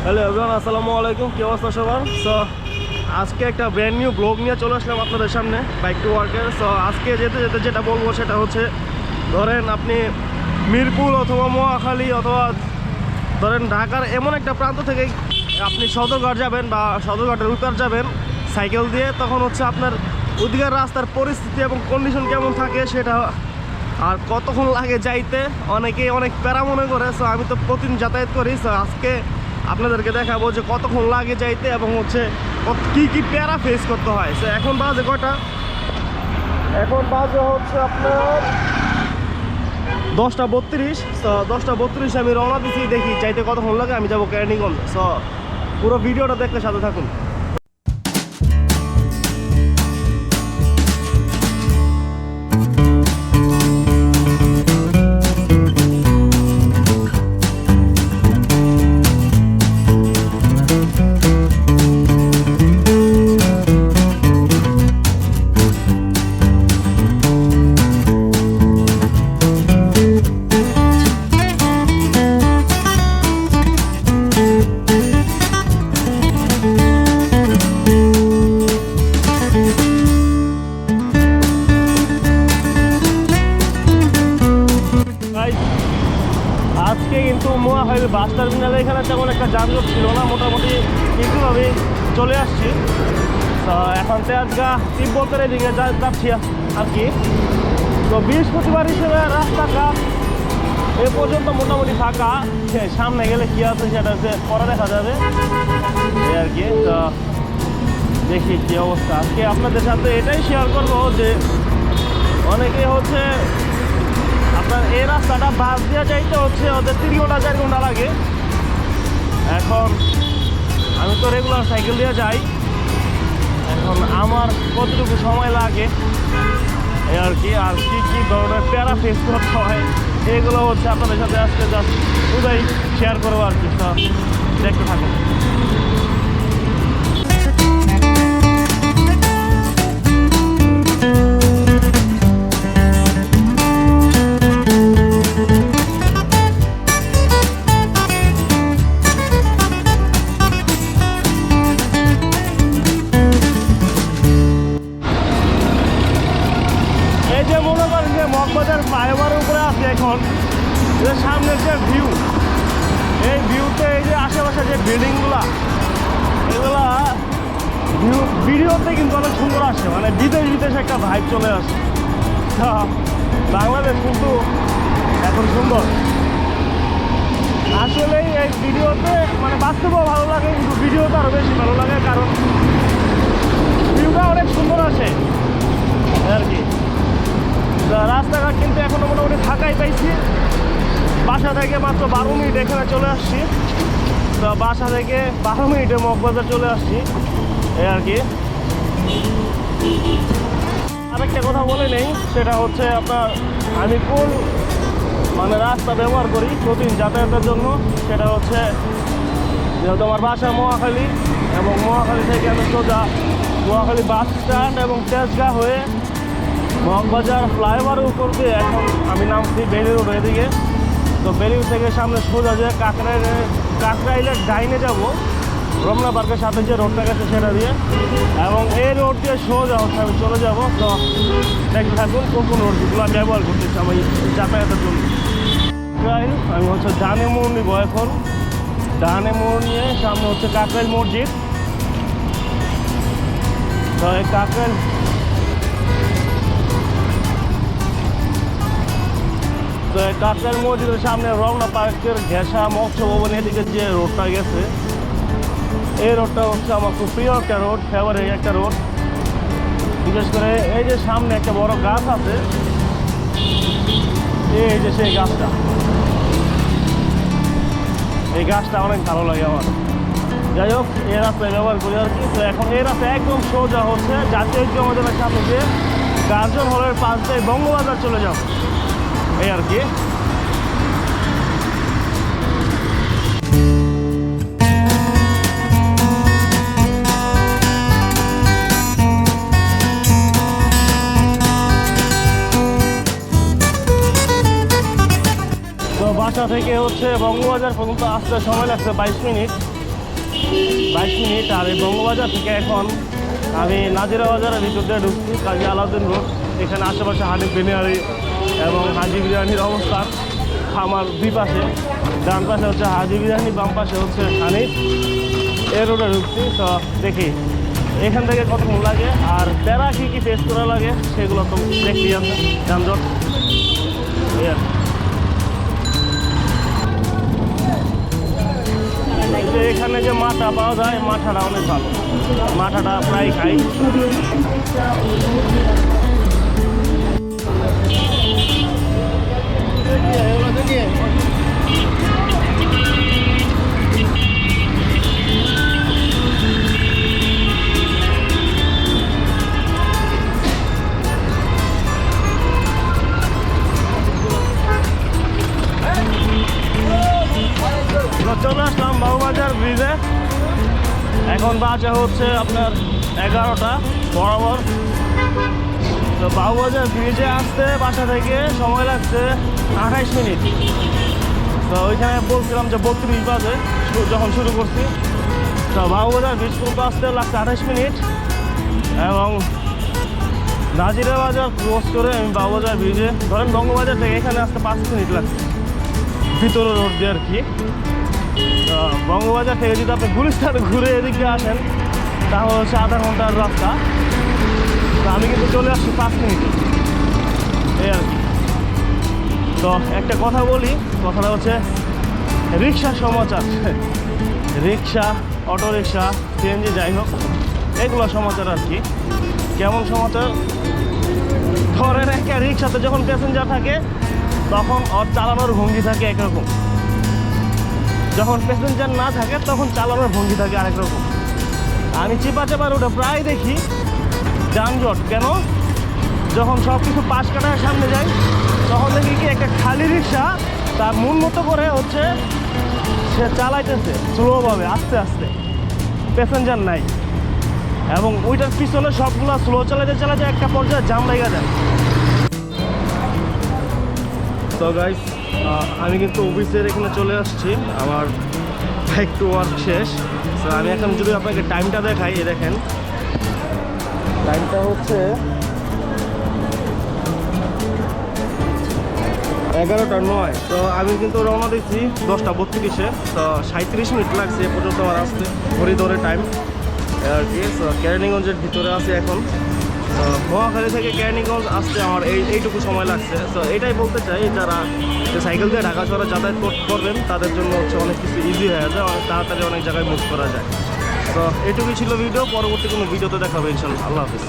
Hello everyone, আসসালামু আলাইকুম। কি অবস্থা সবার? সো আজকে একটা ব্র্যান্ড নিউ ব্লগ নিয়ে চলে আসলাম আপনাদের সামনে, বাইক টু ওয়ার্কের। সো আজকে যেতে যেতে যেটা বলবো সেটা হচ্ছে, ধরেন আপনি মিরপুর অথবা মহাখালী অথবা ধরেন ঢাকার এমন একটা প্রান্ত থেকে আপনি সদরঘাট যাবেন বা সদরঘাটের উত্তর যাবেন সাইকেল দিয়ে, তখন হচ্ছে আপনার ওদিকের রাস্তার পরিস্থিতি এবং কন্ডিশন কেমন থাকে সেটা, আর কতক্ষণ লাগে যাইতে, অনেকেই অনেক প্যারা মনে করে। সো আমি তো প্রতিদিন যাতায়াত করি। সো আজকে আপনাদেরকে দেখাবো যে কতক্ষণ লাগে যাইতে এবং হচ্ছে কি কি প্যারা ফেস করতে হয়। সো এখন বাজে কয়টা? এখন বাজে হচ্ছে আপনার 10:32। সো 10:32 আমি রওনা দিচ্ছি, দেখি যাইতে কতক্ষণ লাগে। আমি যাবো ক্যানিগঞ্জ। সো পুরো ভিডিওটা দেখতে সাথে থাকুন। আজকে কিন্তু মহাখালী বাস টার্মিনালে এখানে তেমন একটা যানজট ছিল না, মোটামুটি ঠিকভাবে চলে আসছি। তো এখন তেজগাঁ তিব্বতের এদিকে যাচ্ছি আর কি। তো বৃহস্পতিবার হিসেবে রাস্তাঘাট এ পর্যন্ত মোটামুটি ফাঁকা। সামনে গেলে কী আছে সেটা হচ্ছে পরে দেখা যাবে এই আর কি। তো দেখি কী অবস্থা। আজকে আপনাদের সাথে এটাই শেয়ার করবো যে অনেকে হচ্ছে আপনার এই রাস্তাটা বাস দিয়ে যাইতে হচ্ছে ওদের 3 ঘন্টা 4 ঘন্টা লাগে। এখন আমি তো রেগুলার সাইকেল দিয়ে যাই, এখন আমার কতটুকু সময় লাগে এই আর কি। আর কী কী ধরনের প্যারা ফেস করতে হয় এগুলো হচ্ছে আপনাদের সাথে আজকে জাস্ট ওটাই শেয়ার করবো আর কি। তো দেখতে থাকুন। মগবাজার ফ্লাইওভারের উপরে আছে এখন। এদের সামনের যে ভিউ, এই ভিউতে এই যে আশেপাশে যে বিল্ডিংগুলা, এগুলা ভিডিওতে কিন্তু অনেক সুন্দর আসে, মানে বিদেশ একটা ভাইব চলে আসে। বাংলাদেশ কিন্তু এখন সুন্দর আসলেই। এই ভিডিওতে মানে বাস্তবেও ভালো লাগে, কিন্তু ভিডিওতে আরও বেশি ভালো লাগে, কারণ ভিউটা অনেক সুন্দর আসে আর কি। রাস্তাঘাট কিন্তু এখনো মোটামুটি ফাঁকাই পাইছি। বাসা থেকে মাত্র 12 মিনিট এখানে চলে আসছি। তো বাসা থেকে 12 মিনিটে মগবাজার চলে আসছি এই আর কি। আরেকটা কথা বলে নেই, সেটা হচ্ছে আপনার আমি কোন মানে রাস্তা ব্যবহার করি প্রতিদিন যাতায়াতের জন্য। সেটা হচ্ছে যেহেতু আমার বাসা মহাখালী, এবং মহাখালী থেকে আমি সোজা মহাখালী বাস স্ট্যান্ড এবং তেজগাঁ হয়ে মগবাজার ফ্লাইওভারের উপর দিয়ে এখন আমি নামছি বেলি রোড এদিকে। তো বেলি থেকে সামনে সোজা যে কাকরাইলের ডাইনে যাব, রমনা পার্কের সাথে যে রোডটা গেছে সেটা দিয়ে, এবং এই রোড দিয়ে সোজা হচ্ছে আমি চলে যাব। তো দেখতে থাকুন কোন কোন রোডগুলো আমি ব্যবহার করতেছি আমি যাতায়াতের জন্য। আমি হচ্ছে ডানে মোড় নিব এখন। ডানে মোড় নিয়ে সামনে হচ্ছে কাকরাইল মসজিদ। তো এই কাকরাইল মসজিদের সামনে রমনা পার্কের ঘেঁষা মৎস্য ভবন এদিকে যে রোডটা গেছে, এই রোডটা হচ্ছে আমার খুব প্রিয় একটা রোড, ফেভারিট একটা রোড। বিশেষ করে এই যে সামনে একটা বড় গাছ আছে, এই যে সেই গাছটা, এই গাছটা অনেক ভালো লাগে আমার। যাই হোক, এই রাস্তায় ব্যবহার করি আর কি। তো এখন এই রাস্তায় একদম সোজা হচ্ছে জাতীয় ঐক্য ময়দানের সামনে দিয়ে গার্জন হলের পাশ দিয়ে বঙ্গবাজার চলে যাব এই আর কি। বাসা থেকে হচ্ছে বঙ্গবাজার পর্যন্ত আসতে সময় লাগছে 22 মিনিট। 22 মিনিট। আর এই বঙ্গবাজার থেকে এখন আমি নাজিরা বাজারের ভিতর দিয়ে ঢুকছি, কাজী আলাউদ্দিন রোড। এখানে আশেপাশে হানিফ বিরিয়ানি এবং হাজি বিরিয়ানির অবস্থান। আমার দুই পাশে, ডান পাশে হচ্ছে হাজি বিরিয়ানি, বাম পাশে হচ্ছে হানিফ। এ রোডে ঢুকছি। তো দেখি এখান থেকে কতক্ষণ লাগে আর প্যারা কী কী ফেস করা লাগে সেগুলো তো দেখতেই আছে, যানজট। এখানে যে মাঠা পাওয়া যায়, মাঠাটা অনেক ভালো, মাঠাটা প্রায় খাই। চলে আসলাম বাবুবাজার ব্রিজে। এখন বাজে হচ্ছে আপনার 11টা বরাবর। তো বাবুবাজার ব্রিজে আসতে বাসা থেকে সময় লাগছে 28 মিনিট। তো ওইখানে বলছিলাম যে 32 বাজে যখন শুরু করছি। তো বাবুবাজার ব্রিজ পর্যন্ত আসতে লাগছে 28 মিনিট এবং নাজিরা বাজার ক্রস করে আমি বাবুবাজার ব্রিজে, ধরেন বঙ্গবাজার থেকে এখানে আসতে 5 মিনিট লাগছে ভিতরে রোড দিয়ে আর কি। বঙ্গবাজার থেকে যদি আপনি গুলিস্তান ঘুরে এদিকে আসেন তাহলে হচ্ছে আধা ঘন্টার রাস্তা। তো আমি কিন্তু চলে আসছি 5 মিনিট এই আর কি। তো একটা কথা বলি, কথাটা হচ্ছে রিক্সা সমাচার। রিক্সা, অটো রিক্সা, সিএনজি, যাই হোক, এগুলো সমাচার আর কি। কেমন সমাচার? ধরেন একটা রিক্সাতে যখন প্যাসেঞ্জার থাকে তখন ওর চালানোর ভঙ্গি থাকে একরকম, যখন প্যাসেঞ্জার না থাকে তখন চালানোর ভঙ্গি থাকে আরেক রকম। আমি চিপা রোডে প্রায় দেখি যানজট। কেন? যখন সব কিছু পাশ কাটার সামনে যাই তখন দেখি কি একটা খালি রিক্সা তার মন মতো করে হচ্ছে সে চালাইতেছে স্লোভাবে, আস্তে আস্তে, প্যাসেঞ্জার নাই, এবং ওইটার পিছনে সবগুলো স্লো চালাতে একটা পর্যায়ে জাম লেগে যায়। তো গাইস, আমি কিন্তু অফিসের এখানে চলে আসছি, আমার একটু ওয়ার্ক শেষ। তো আমি এখন যদি আপনাকে টাইমটা দেখাই, দেখেন টাইমটা হচ্ছে 11:09। তো আমি কিন্তু রওনা দিচ্ছি 10:32-এ। তো 37 মিনিট লাগছে এ পর্যন্ত আমার আসতে, ঘড়ি ধরে টাইম আর কি। তো কেরানীগঞ্জের ভিতরে আছে এখন। তো মহাখালী থেকে কেরানীগঞ্জ আসতে আমার এইটুকু সময় লাগছে। তো এটাই বলতে চাই, যারা সাইকেল দিয়ে ঢাকা শহরে যাতায়াত করবেন তাদের জন্য হচ্ছে অনেক কিছু ইজি হয়ে যায়, অনেক তাড়াতাড়ি অনেক জায়গায় মুভ করা যায়। তো এটুকুই ছিল ভিডিও। পরবর্তী কোনো ভিডিওতে দেখাবে ইনশাল্লাহ। আল্লাহ হাফিজ।